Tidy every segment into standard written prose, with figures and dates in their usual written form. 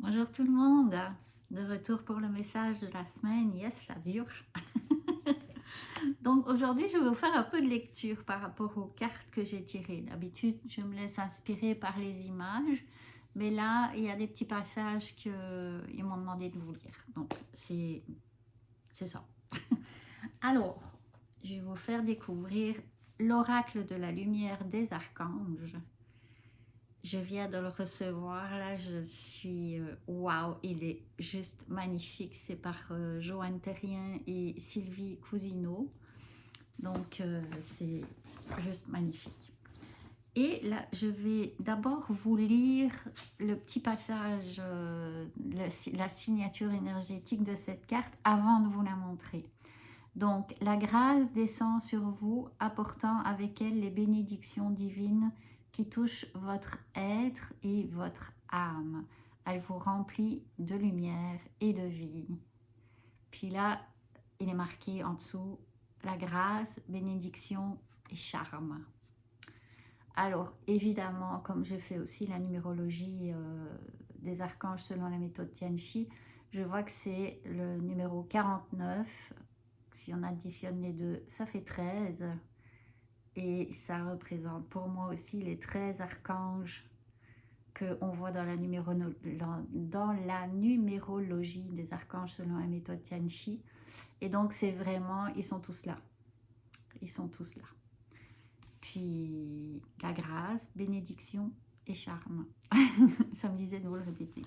Bonjour tout le monde, de retour pour le message de la semaine. Yes, ça dure. Donc aujourd'hui, je vais vous faire un peu de lecture par rapport aux cartes que j'ai tirées. D'habitude, je me laisse inspirer par les images, mais là, il y a des petits passages qu'ils m'ont demandé de vous lire. Donc c'est ça. Alors, je vais vous faire découvrir l'oracle de la lumière des archanges. Je viens de le recevoir, là, je suis... Waouh, il est juste magnifique. C'est par Joanne Terrien et Sylvie Cousineau. Donc, c'est juste magnifique. Et là, je vais d'abord vous lire le petit passage, la signature énergétique de cette carte avant de vous la montrer. Donc, la grâce descend sur vous, apportant avec elle les bénédictions divines qui touchent votre être et votre âme. Elle vous remplit de lumière et de vie. Puis là, il est marqué en dessous, la grâce, bénédiction et charme. Alors, évidemment, comme je fais aussi la numérologie des archanges selon la méthode Tianchi, je vois que c'est le numéro 49. Si on additionne les deux, ça fait 13. Et ça représente pour moi aussi les 13 archanges qu'on voit dans la numérologie des archanges selon la méthode Tianchi. Et donc, c'est vraiment, ils sont tous là. Ils sont tous là. Puis, la grâce, bénédiction et charme. Ça me disait de vous le répéter.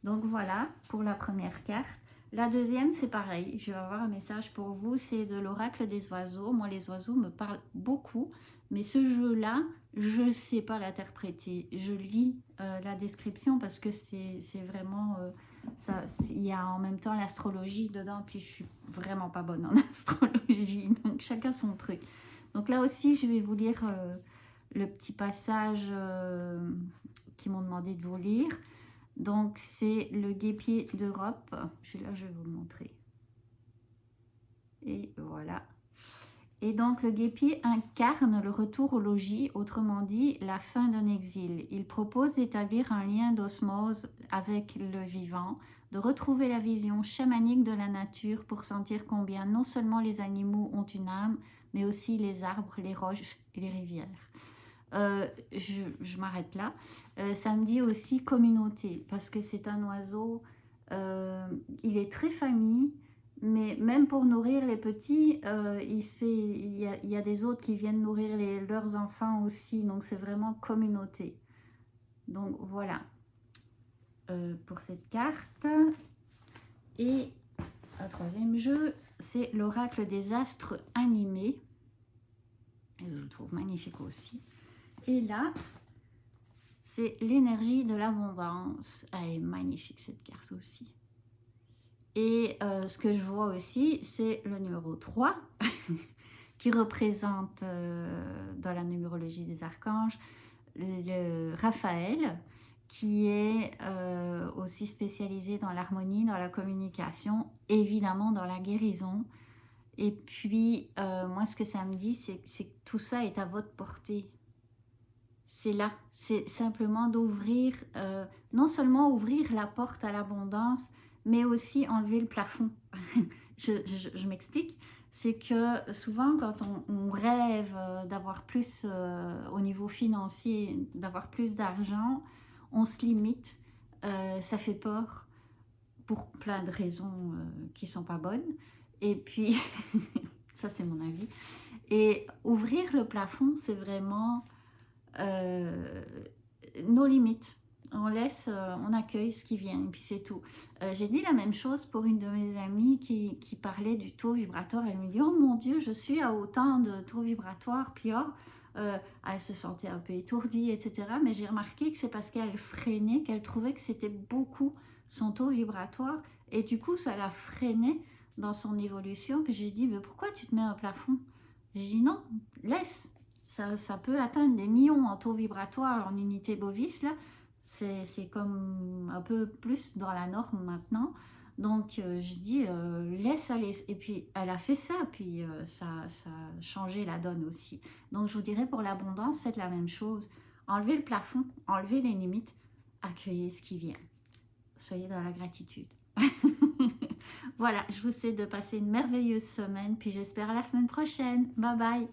Donc, voilà pour la première carte. La deuxième, c'est pareil. Je vais avoir un message pour vous. C'est de l'oracle des oiseaux. Moi, les oiseaux me parlent beaucoup. Mais ce jeu-là, je ne sais pas l'interpréter. Je lis la description parce que c'est vraiment... ça, il y a en même temps l'astrologie dedans. Puis, je suis vraiment pas bonne en astrologie. Donc, chacun son truc. Donc, là aussi, je vais vous lire le petit passage qu'ils m'ont demandé de vous lire. Donc, c'est le guêpier d'Europe. Là, je vais vous le montrer. Et voilà. Et donc, le guêpier incarne le retour au logis, autrement dit, la fin d'un exil. Il propose d'établir un lien d'osmose avec le vivant, de retrouver la vision chamanique de la nature pour sentir combien non seulement les animaux ont une âme, mais aussi les arbres, les roches et les rivières. Je m'arrête là. Ça me dit aussi communauté, parce que c'est un oiseau, il est très famille, mais même pour nourrir les petits, il y a des autres qui viennent nourrir leurs enfants aussi, donc c'est vraiment communauté. Donc voilà pour cette carte. Et un troisième jeu, c'est l'oracle des astres animés. Et je le trouve magnifique aussi. Et là, c'est l'énergie de l'abondance. Elle est magnifique cette carte aussi. Et ce que je vois aussi, c'est le numéro 3 qui représente dans la numérologie des archanges le Raphaël, qui est aussi spécialisé dans l'harmonie, dans la communication, évidemment dans la guérison. Et puis, moi, ce que ça me dit, c'est que tout ça est à votre portée. C'est là, c'est simplement d'ouvrir, non seulement ouvrir la porte à l'abondance, mais aussi enlever le plafond. je m'explique, c'est que souvent quand on rêve d'avoir plus au niveau financier, d'avoir plus d'argent, on se limite, ça fait peur pour plein de raisons qui ne sont pas bonnes. Et puis, ça c'est mon avis. Et ouvrir le plafond, c'est vraiment... nos limites. On accueille ce qui vient, et puis c'est tout. J'ai dit la même chose pour une de mes amies qui parlait du taux vibratoire. Elle me dit, oh mon Dieu, je suis à autant de taux vibratoire, puis elle se sentait un peu étourdie, etc. Mais j'ai remarqué que c'est parce qu'elle freinait, qu'elle trouvait que c'était beaucoup son taux vibratoire, et du coup, ça la freinait dans son évolution. Puis j'ai dit, mais pourquoi tu te mets un plafond? J'ai dit, non, laisse. Ça peut atteindre des millions en taux vibratoire en unité bovis, là. C'est comme un peu plus dans la norme maintenant. Donc, je dis, laisse aller. Et puis, elle a fait ça, puis ça a changé la donne aussi. Donc, je vous dirais, pour l'abondance, faites la même chose. Enlevez le plafond, enlevez les limites, accueillez ce qui vient. soyez dans la gratitude. Voilà, je vous souhaite de passer une merveilleuse semaine, puis j'espère à la semaine prochaine. Bye bye.